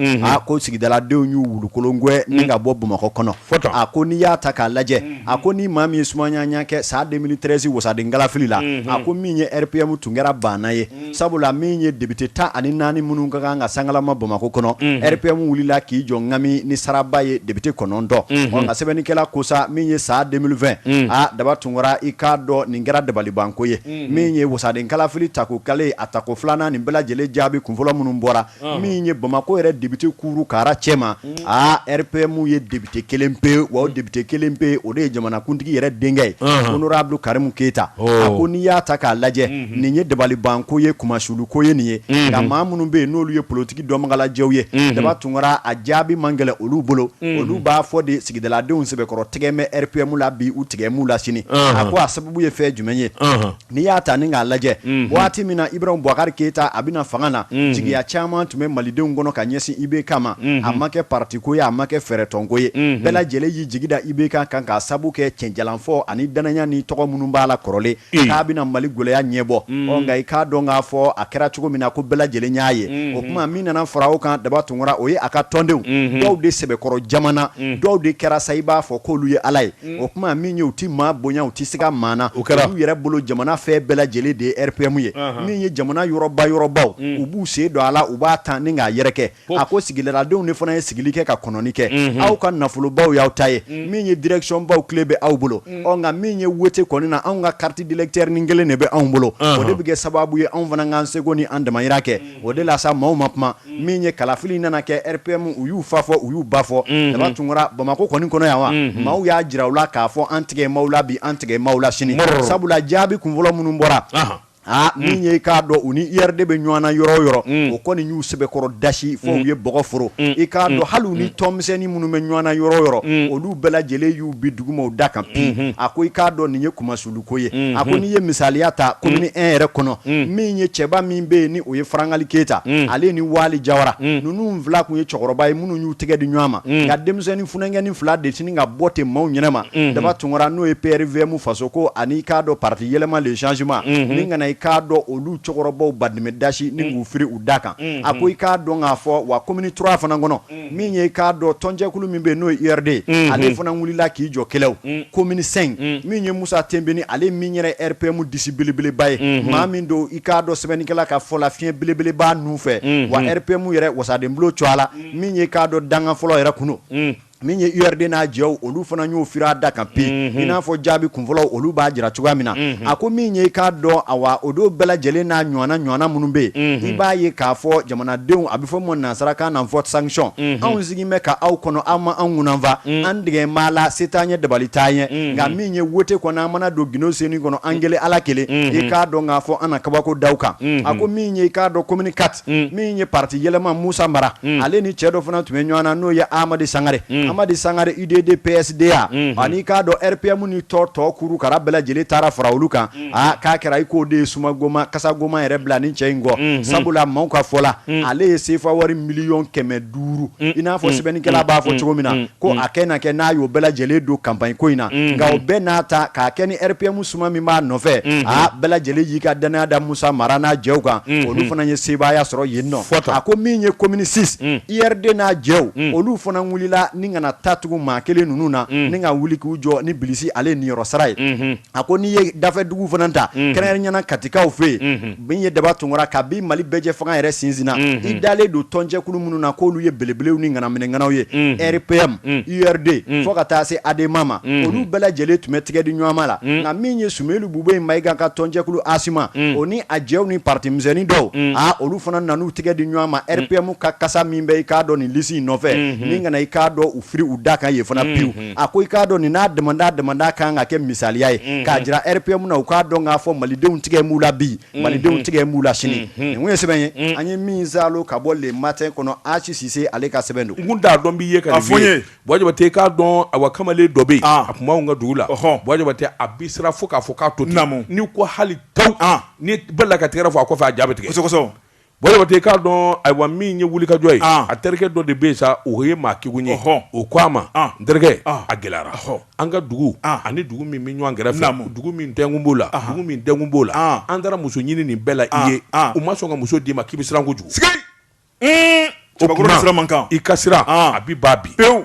ko sigidaladenw y'u wulukolongoɛ ni ka bɔ Bamakɔ kɔnɔ a ko n'i y'a ta k'a lajɛ a ko ni maa min ye sumaya kɛ san 2013 wasaden kalafili la a ko min ye RPM tun kɛra banna ye sabula min ye député 14 minnu ka kan ka sangalama Bamakɔ kɔnɔ RPM wulila k'i jɔ ŋami ni saraba ye député 9 nka sɛbɛnnikɛla kosa min ye san 2020 Daba Tunkara i k'a dɔn nin kɛra dabalibanko ye min ye wasaden kalafili tako kale a tako filanan nin bɛɛ lajɛlen jaabi kunfɔlɔ minnu bɔra min ye Bamako yɛrɛ député kuru kara cɛma RPM ye député kelen pe wa o député kelen pe o de ye jamanakuntigi yɛrɛ denkɛ ye honorable Karimu Keita a ko n'i y'a ta k'a lajɛ nin ye dabalibanko ye kumasuluko ye nin ye nka maa minnu bɛ yen n'olu ye politique dɔnbagalajɛw ye Daba Tunkara a jaabi man gɛlɛn olu bolo olu b'a fɔ de ye sigidaladenw sɛbɛkɔrɔ tigɛmɛ RPM la bi u tigɛmu la sini a ko a sababu ye fɛn jumɛn ye n'i y'a ta ni k'a lajɛ waati min na Ibrahim Boubacar Keita a bɛna fanga na jigiya caman tun bɛ malidenw kɔnɔ ka ɲɛsin IBK ma a ma kɛ parti ko ye a ma kɛ fɛɛrɛtɔn ko ye bɛɛ lajɛlen y'i jigi da IBK kan k'a sabu kɛ cɛnjalanfɔ ani danaya ni tɔgɔ minnu b'a la kɔrɔlen k'a bɛna Mali gɛlɛya ɲɛbɔ nka i k'a dɔn k'a fɔ a kɛra cogo min na ko bɛɛ lajɛlen y'a ye o kuma min nana fara o kan Daba Tunkara o ye a ka tɔndenw dɔw de sɛbɛkɔrɔ jamana dɔw de kɛra sa i b'a fɔ k'olu ye Ala ye o kuma min ye u ti maa bonya u ti se ka maa na u yɛrɛ bolo jamana fɛn bɛɛ lajɛlen de ye RPM ye min ye jamana yɔrɔbaw u b'u sen don a la u b'a ta ni k'a yɛrɛkɛ a ko sigilaladenw de fana ye sigili kɛ ka kɔnɔni kɛ aw ka nafolobaw y'aw ta ye min ye direction baw tile bɛ aw bolo nka min ye wote kɔni na anw ka carte d'électeur ni kelen de bɛ anw bolo o de bɛ kɛ sababu ye anw fana k'an seko ni an damayira kɛ o de la sa maaw ma kuma min ye kalafili nana kɛ RPM u y'u fa fɔ u y'u ba fɔ Daba Tunkara Bamako kɔni kɔnɔ yan wa maaw y'a jira u la k'a fɔ an tigɛ maaw la bi an tigɛ maaw la sini sabula jaabi kunfɔlɔ minnu bɔra min ye k'a dɔn u ni IRD bɛ ɲɔgɔn na yɔrɔ o yɔrɔ o kɔni y'u sɛbɛkɔrɔ dasi fo u ye bɔgɔ foro i k'a dɔn hali u ni tɔnmisɛnnin minnu bɛ ɲɔgɔn na yɔrɔ o yɔrɔ olu bɛɛ lajɛlen y'u bi duguma u da kan pi a ko i k'a dɔn nin ye kumasuluko ye a ko n'i ye misaliya ta commune 1 yɛrɛ kɔnɔ min ye cɛba min bɛ yen ni o ye Farangali Keita ale ni Wali Jawara ninnu fila kun ye cɛkɔrɔba ye minnu y'u tɛgɛ di ɲɔgɔn ma nka denmisɛnnin funankɛnin fila de sini ka bɔ ten maaw ɲɛnama Daba Tunkara n'o ye PRVM faso ko ani k'a dɔn parti yɛlɛma le changement ni kana i k'a dɔn olu cɛkɔrɔbaw badɛmɛ dasi ni k'u firi u da kan a ko i k'a dɔn k'a fɔ wa commune 3 fana kɔnɔ min ye i k'a dɔn tɔnjɛkulu min bɛ yen n'o ye IRD ale fana wulila k'i jɔ kɛlɛw commune 5 min ye Musa Tembeni ale min yɛrɛ RPM disi belebeleba ye maa min don i k'a dɔn sɛbɛnnikɛla ka fɔ la fiɲɛ belebeleba nu fɛ wa RPM yɛrɛ wasaden bulo cɔ a la min ye i k'a dɔn danga fɔlɔ yɛrɛ kunu min ye URD n'a jɛw olu fana y'o fira da kan pe i n'a fɔ jaabi kunfɔlɔ olu b'a jira cogoya min na a ko min ye i k'a dɔn awa o don bɛɛ lajɛlen n'a ɲɔgɔnna minnu bɛ yen i b'a ye k'a fɔ jamanadenw a bɛ fɔ mun nansarakan na vote sanction anw sigin bɛ ka aw kɔnɔ aw ma anw kunanfa an dege maa la se t'an ye dabali t'an ye nka min ye wote kɔnɔ an mana don gindo senni kɔnɔ an kelen ala kelen i k'a dɔn k'a fɔ an na kabako daw kan a ko min ye i k'a dɔn commune 4 min ye parti yɛlɛma Musa Mara ale ni cɛ dɔ fana tun bɛ ɲɔgɔn na n'o ye Amadi Sangare Amadi Sangare UDD PSDA ani k'a dɔn RPM ni tɔ kuru kara bɛɛ lajɛlen taara fara olu kan k'a kɛra i k'o de ye Sumagoma Kasagoma yɛrɛ bila ni cɛ in kɔ sabula maaw ka fɔ la ale ye CFA wari 1,500,000 i n'a fɔ sɛbɛnnikɛla b'a fɔ cogo min na ko a kɛ na kɛ n'a y'o bɛɛ lajɛlen don campagne ko in na nka o bɛɛ n'a ta k'a kɛ ni RPM suma min b'a nɔfɛ bɛɛ lajɛlen y'i ka danaya da Musa Mara n'a jɛw kan olu fana ye sebaaya sɔrɔ yen nɔ a ko min ye commune 6 IRD n'a jɛw olu fana wulila ni kana tugu maa kelen ninnu na ni ka wuli k'u jɔ ni Bilisi ale niyɔrɔ sara ye a ko n'i ye dafɛdugu fana ta kɛrɛnkɛrɛnnena katikaw fɛ yen min ye Daba Tunkara kabi Mali bɛɛjɛ fanga yɛrɛ sinsinna i dalen don tɔnjɛkulu minnu na k'olu ye belebelew ni ŋanaminɛŋanaw ye RPM URD fo ka taa se ADEMA ma olu bɛɛ lajɛlen tun bɛ tigɛ di ɲɔgɔn ma la nka min ye Sumelu Bube Mayiga ka tɔnjɛkulu Asima o ni a jɛw ni parti misɛnnin dɔw olu fana nan'u tigɛ di ɲɔgɔn ma RPM ka kasa min bɛ i k'a dɔn nin lisi nɔfɛ ni kana i k'a dɔn u firi u da kan ye fana piwu a ko i k'a dɔn nin n'a damanda kan ka kɛ misaliya ye k'a jira RPM na u k'a dɔn k'a fɔ malidenw tigɛ m'u la bi malidenw tigɛ m'u la sini nin kun ye sɛbɛn ye an ye min zalo ka bɔ le matin kɔnɔ Achi Sise ale ka sɛbɛn don n kun t'a dɔn b'i ye ka nin fɔ ye Bɔjabate k'a dɔn awa kamalen dɔ bɛ yen a tun b'anw ka dugu la Bɔjabate a bi sira fo k'a fɔ k'a to ten n'i ko hali taw ni bɛɛ la ka tigɛrɛ fɔ a kɔfɛ a jaa bɛ tigɛ Bɔjabate k'a dɔn ayiwa min ye wulikajɔ ye a terikɛ dɔ de bɛ yen sa o ye maa kegun ye o ko a ma n terikɛ a gɛlɛyara an ka dugu ani dugu min bɛ ɲɔgɔn kɛrɛfɛ dugu min tɛnkun b'o la dugu min tɛnkun b'o la an taara muso ɲini nin bɛɛ la i ye u ma sɔn ka muso d'i ma k'i bɛ siran kojugu o kuma i ka siran a bi ba bi pewu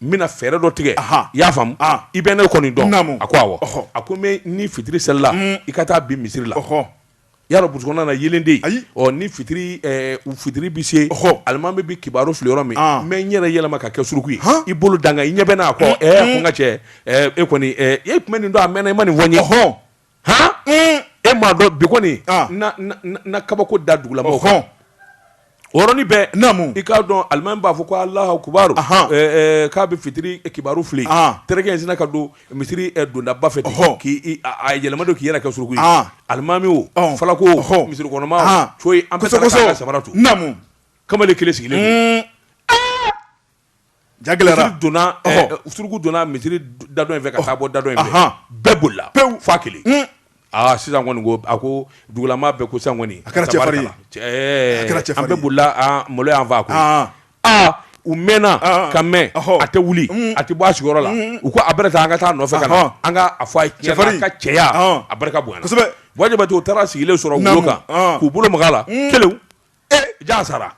n bɛna fɛɛrɛ dɔ tigɛ i y'a faamu i bɛ ne kɔni dɔn a ko awɔ a ko mɛ ni fitiri selila i ka taa bin misiri la yaro buskɔnna na yelen de ni fitiri bɛ se alimami bɛ kibaru fili yɔrɔ min mɛ n yɛrɛ yɛlɛma ka kɛ suruku ye i bolo danga i ɲɛ bɛ n'a kɔ ko n ka cɛ e kɔni e tun bɛ nin dɔn a mɛnna i ma nin fɔ n ye e m'a dɔn bi kɔni na kabako da dugulamaw kan o yɔrɔnin bɛɛ i k'a dɔn alimami b'a fɔ ko Alahu Akubaru k'a bɛ fitiri kibaru fili terikɛ in sina ka don misiri dondaba fɛ k'i yɛlɛma don k'i yɛrɛ kɛ suruku ye alimami o falako o misiri kɔnɔma o coyi an bɛ se ka samara to kamalen kelen sigilen don donna suruku donna misiri dadɔ in fɛ ka taa bɔ dadɔ in fɛ bɛɛ bolila fa kelen sisan kɔni ko a ko dugulama bɛɛ ko sisan kɔni a kɛra cɛfarin an bɛɛ bolila malo y'an fa ko u mɛnna ka mɛn a tɛ wuli a tɛ bɔ a sigiyɔrɔ la u ko a bɛna taa an ka taa nɔfɛ ka na an ka a fɔ a ye tiɲɛ ka cɛya a barika bonyana kosɛbɛ Wajibati u taara sigilen sɔrɔ wolo kan k'u bolo maga la kelew ja sara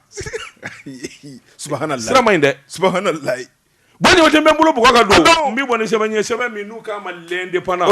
subhanallah sira ma ɲi dɛ subhanallah Wajibati bɛ n bolo bugɔ ka don n bɛ bɔ ni sɛbɛn ye sɛbɛn min n'u k'a ma l'indépendant